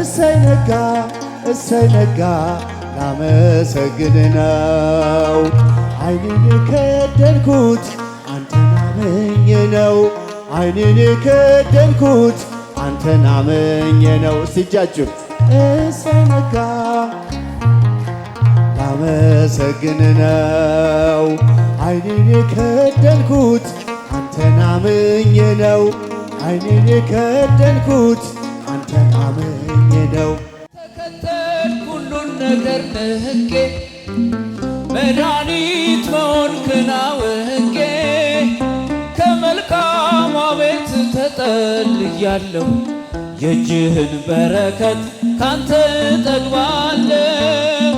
እሰይ ነጋ እሰይ ነጋ ላመሰግን ነው። ዓይኔን የከደንኩት አንተን አምኜ ነው። ዓይኔን የከደንኩት አንተን አምኜ ነው። እስቲ እጃችሁ እሰይ ነጋ ላመሰግን ነው። ዓይኔን የከደንኩት አንተን አምኜ ነው። ዓይኔን የከደንኩት አንተን አምኜ ነው። ተከተልኩ ሁሉን ነገር ንቄ መድኃኒት መሆንክን አውቄ ከመልካሟ ቤት ተጠልያለሁ። የእጅህን በረከት ካንተ እጠግባለሁ።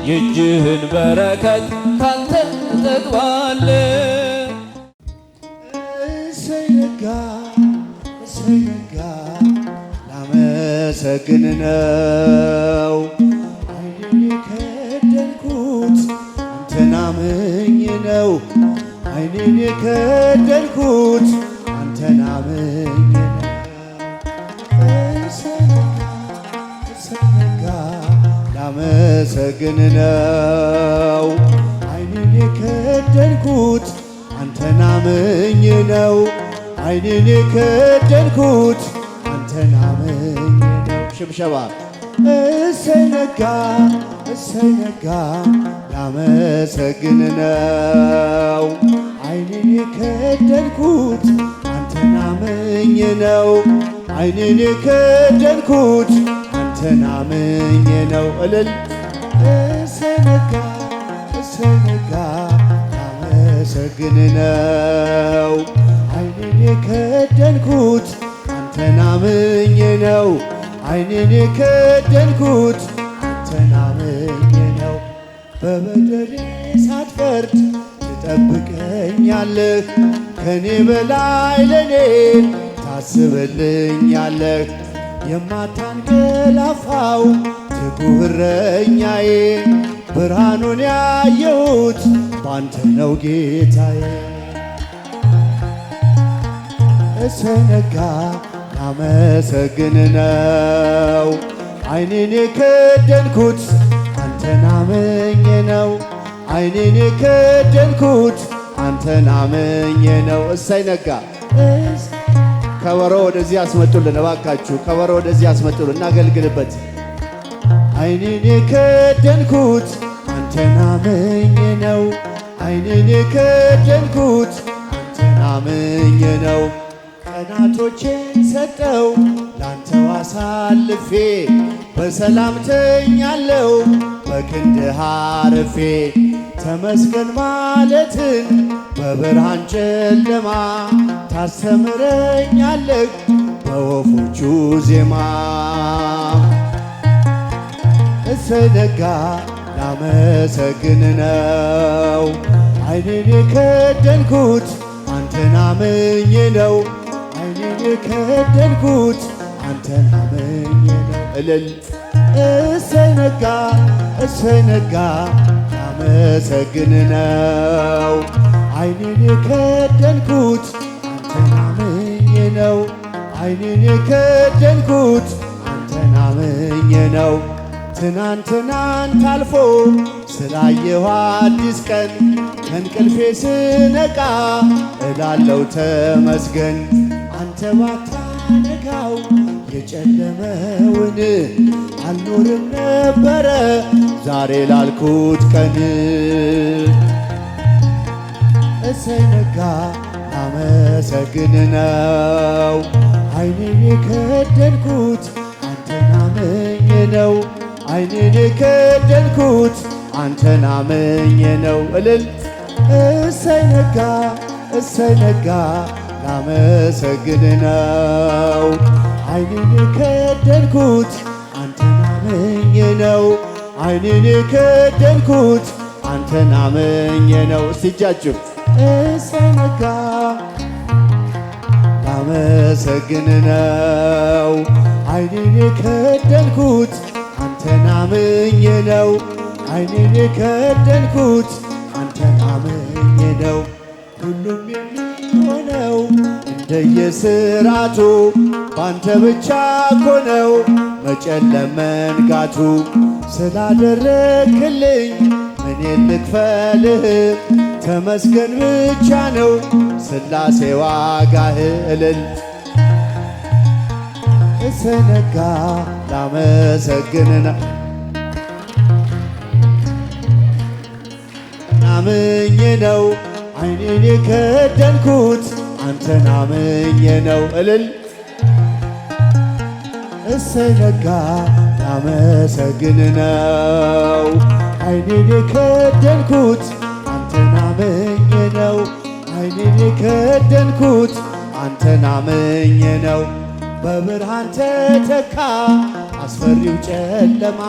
የእጅህን በረከት ካንተ እጠግባለሁ። እሰይ ነጋ እሰይ ነጋ ላመሰግን ነው። ዓይኔን የከደንኩት አንተን አምኜ ነው። ዓይኔን የከደንኩት አንተን አምኜ ነው። እሰይ ነጋ እሰይ ነጋ ላመሰግን ነው። ዓይኔን የከደንኩት አንተን አምኜ ነው። ዓይኔን የከደንኩት አንተን አምኜ ነው። ሽብሸባ እሰይ ነጋ እሰይ ነጋ ላመሰግን ነው። ዓይኔን የከደንኩት አንተን አምኜ ነው። ዓይኔን የከደንኩት አንተን አምኜ ነው። እልል እሰይ ነጋ እሰይ ነጋ ላመሰግን ነው። ዓይኔን የከደንኩት አንተን አምኜ ነው። ዓይኔን የከደንኩት አንተን አምኜ ነው። በበደሌ ሳትፈርድ ትጠብቀኛለህ። ከኔ በላይ ለኔ ታስብልኛለህ። የማታንገላፋው ትጉህ እረኛዬ ብርሃኑን ያየሁት ባንተ ነው ጌታዬ። እሰይ ነጋ ላመሰግን ነው። ዓይኔን የከደንኩት አንተን አምኜ ነው። ዓይኔን የከደንኩት አንተን አምኜ ነው። እሰይ ነጋ ከበሮ ወደዚህ አስመጡልን እባካችሁ፣ ከበሮ ወደዚህ አስመጡልን እናገልግልበት። ዓይኔን የከደንኩት አንተን አምኜ ነው። ዓይኔን የከደንኩት አንተን አምኜ ነው። ቀናቶቼን ሰጠው ላንተው አሳልፌ በሰላም ተኛለው በክንድህ አርፌ። ተመስገን ማለትን በብርሃን ጨለማ ታስተምረኛለህ በወፎቹ ዜማ። እሰይ ነጋ ላመሰግን ነው። ዓይኔን የከደንኩት አንተን አምኜ ነው። ዓይኔን የከደንኩት አንተን አምኜ ነው። እልል እሰይ ነጋ እሰይ ነጋ ላመሰግን ነው። ዓይኔን የከደንኩት አንተን አምኜ ነው። ዓይኔን የከደንኩት አንተን አምኜ ነው። ትናንትናን ታልፎ ስላየሁ አዲስ ቀን ከእንቅልፌ ስነቃ እላለው ተመስገን። አንተ ባታነጋው የጨለመውን አልኖርም ነበረ ዛሬ ላልኩት ቀን። እሰይ ነጋ ላመሰግን ነው። ዓይኔን የከደንኩት አንተን አምኜ ነው። ዓይኔን የከደንኩት አንተን አምኜ ነው። እልል እሰይ ነጋ እሰይ ነጋ ላመሰግን ነው። ዓይኔን የከደንኩት አንተን አምኜ ነው። ዓይኔን የከደንኩት አንተን አምኜ ነው። እስቲ እጃችሁ እሰይ ነጋ ላመሰግን ነው። ዓይኔን የከደንኩት አንተን አምኜ ነው። ዓይኔን የከደንኩት አንተን አምኜ ነው። ሁሉም ሆነው እንደየሥርዓቱ ባንተ ብቻ እኮ ነው መጨለም መንጋቱ። ስላደረግክልኝ ምን ልክፈልህ? ተመስገን ብቻ ነው ሥላሴ ዋጋህ። እልል እሰነጋ ላመሰግንና አምኜ ነው ዓይኔን የከደንኩት አንተን አምኜ ነው። እልል እሰነጋ ላመሰግን ነው ዓይኔን የከደንኩት አንተን አምኜ ነው። ዓይኔን የከደንኩት አንተን አምኜ ነው። በብርሃን ተተካ አስፈሪው ጨለማ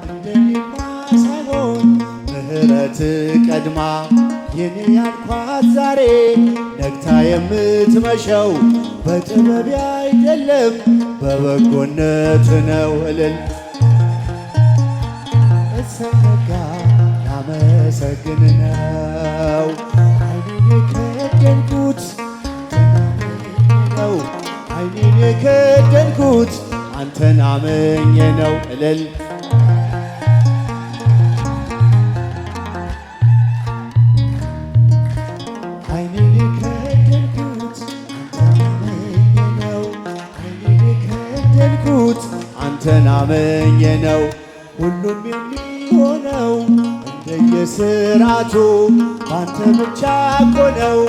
እንደኔማ ሳይሆን ምሕረት ቀድማ የኔ ያልኳት ዛሬ ነግታ የምትመሸው በጥበቤ አይደለም በበጎነት ነው። እልል እሰነጋ ላመሰግን ነው ዓይኔን የከደንኩት ነው። ዓይኔን የከደንኩት አንተን አምኜ ነው። እልል ዓይኔን የከደንኩት አንተን አምኜ ነው። ዓይኔን የከደንኩት አንተን አምኜ ነው። ሁሉም የሚሆነው እንደየሥርዓቱ ባንተ ብቻ እኮ ነው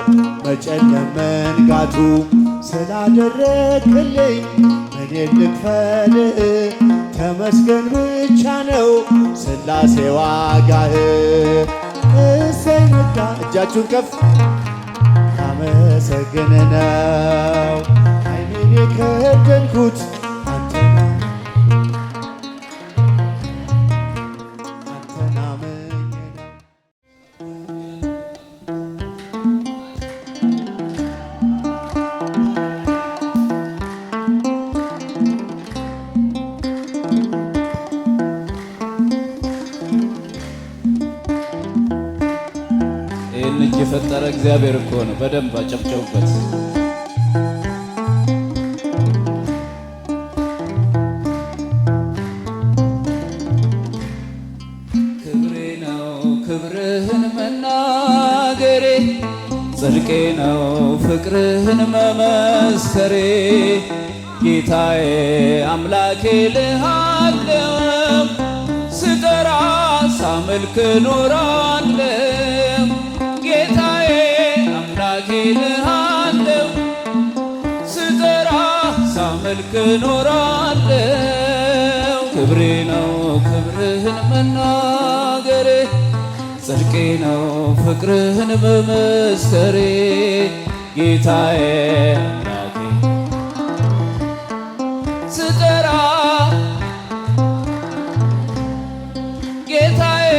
መጨለም መንጋቱ። ስላደረግክልኝ ምን ልክፈልህ? ተመስገን ብቻ ነው ሥላሴ ዋጋህ። እሰነጋ እጃችሁን ከፍ ላመሰግን ነው ዓይኔን የከደንኩት አንተን አምኜ ነው። ይህን እጅ የፈጠረ እግዚአብሔር እኮ ነው። በደንብ አጨብጨቡበት። ክብሬ ነው ክብርህን መናገሬ፣ ጽድቄ ነው ፍቅርህን መመስከሬ። ጌታዬ አምላኬ ልሃለው ስጠራ ሳመልክ ኖራለው። ጌታዬ አምላኬ ልሃለው ስጠራ ሳመልክ ኖራለው። ክብሬ ነው ክብርህን መናገሬ፣ ጽድቄ ነው ፍቅርህን መመስከሬ። ጌታዬ አምላኬ ስጠራ ጌታዬ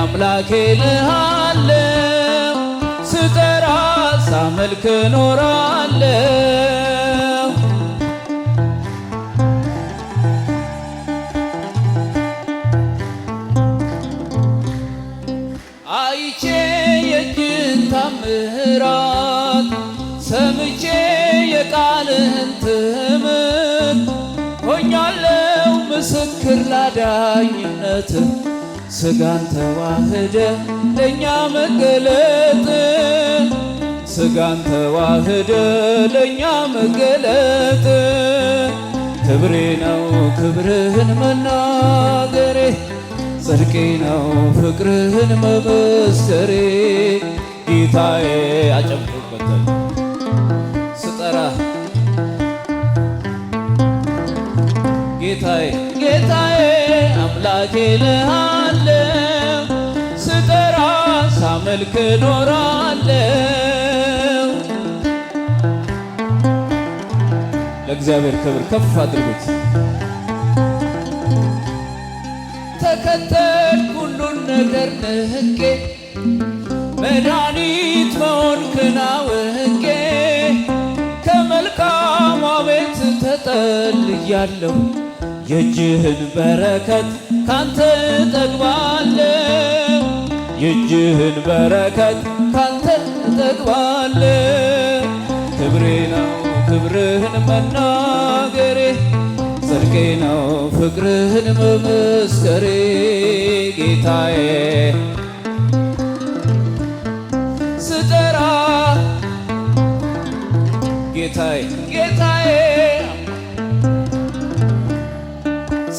አምላኬ ልሃለው ስጠራ ሳመልክ ኖራለው። አይቼ የእጅን ታምራት ሰምቼ የቃልህን ትምህርት ሆኛለው ምስክር ላዳኝነትህ። ሥጋን ተዋህደ ለእኛ መገለጥ፣ ሥጋን ተዋህደ ለእኛ መገለጥ። ክብሬ ነው ክብርህን መናገሬ፣ ጽድቄ ነው ፍቅርህን መመስከሬ። ጌታዬ አጨብጭበታል ስጠራ ጌታዬ ጌታዬ አምላኬ ልሃለው ስጠራ ሳመልክ ኖራለው። ለእግዚአብሔር ክብር ከፍ አድርጉት። ተከተልኩ ሁሉን ነገር ንቄ መድኃኒት መሆንክን አውቄ ከመልካሟ ቤት ተጠልያለሁ። የእጅህን በረከት ካንተ እጠግባለሁ፣ የእጅህን በረከት ካንተ እጠግባለሁ። ክብሬ ነው ክብርህን መናገሬ ጽድቄ ነው ፍቅርህን መመስከሬ ጌታዬ ስጠራ ጌታዬ ጌታዬ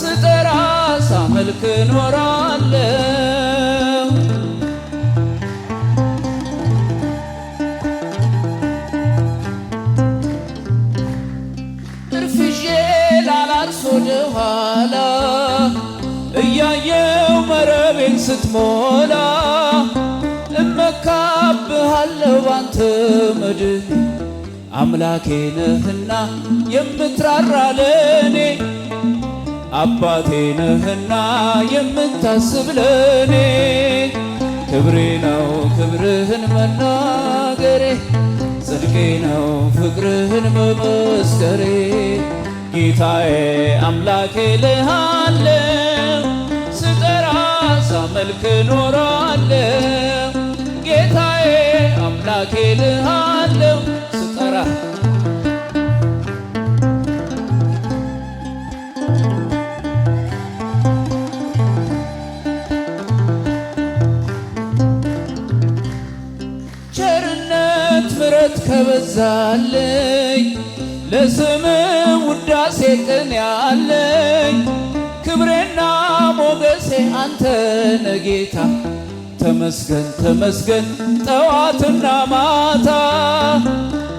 ስጠራ ሳመልክ ኖራለሁ ወደ ኋላ እያየው መረቤን ስትሞላ እመካብሃለሁ ባንተ መድን አምላኬ ነህና የምትራራ ለኔ አባቴ ነህና የምታስብ ለኔ ክብሬ ነው ክብርህን መናገሬ ጽድቄ ነው ፍቅርህን መመስከሬ ጌታዬ አምላኬ ልሃለው ስጠራ ሳመልክ ኖራለው ጌታዬ አምላኬ ልሃለው ስጠራ ቸርነት ምሕረት ከበዛልኝ ለስም ውዳሴ ቅን ያለኝ ክብሬና ሞገሴ አንተ ነህ ጌታ ተመስገን ተመስገን ጠዋትና ማታ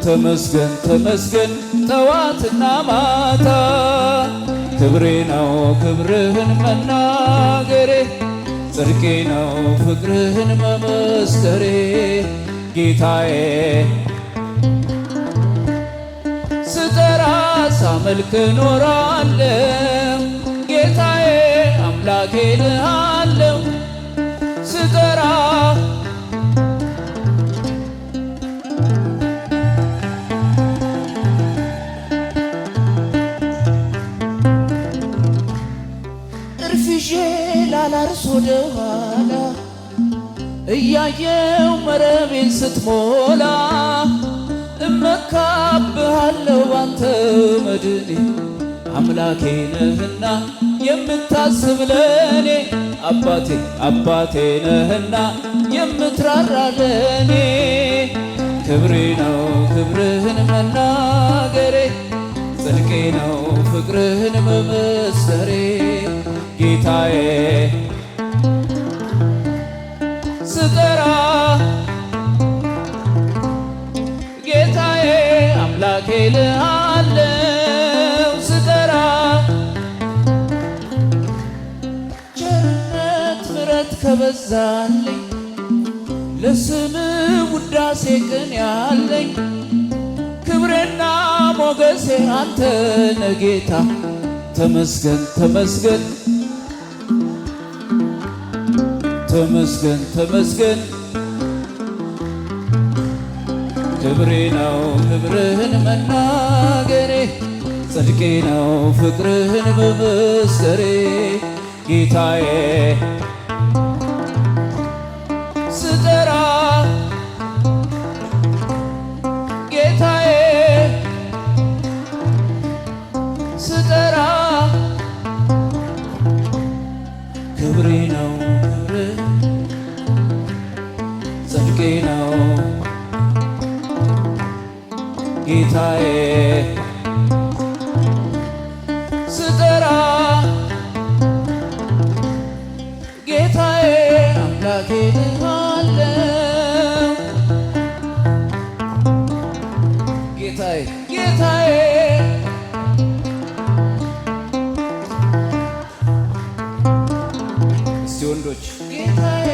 ተመስገን ተመስገን ጠዋትና ማታ ክብሬ ነው ክብርህን መናገሬ ጽድቄ ነው ፍቅርህን መመስከሬ ጌታዬ ስጠራ ሳመልክ ኖራለሁ ጌታዬ አምላኬ ልሃለው ስጠራ እርፍዤ ላላርስ ወደ ኋላ እያየው መረቤን ስትሞላ እመካብሃለሁ ባንተ መድኔ አምላኬ ነህና የምታስብ ለኔ አባቴ አባቴ ነህና የምትራራ ለኔ ክብሬ ነው ክብርህን መናገሬ ጽድቄ ነው ፍቅርህን መመስከሬ ጌታዬ ስጠራ ጌታዬ አምላኬ ልሃለው ስጠራ ቸርነት ምሕረት ከበዛልኝ ለስም ውዳሴ ቅን ያለኝ ክብሬና ሞገሴ አንተ ነህ ጌታ ተመስገን ተመስገን ተመስገን ተመስገን ክብሬ ነው ክብርህን መናገሬ ጽድቄ ነው ፍቅርህን መመስከሬ ጌታዬ ስጠራ ጌታዬ ስጠራ ክብሬ ነው ክብርህ ጽድቄ ነው ጌታዬ ስጠራ ጌታዬ አምላኬ ልሃለው ጌታዬ ጌታዬ እስቲ ወንዶች ጌታዬ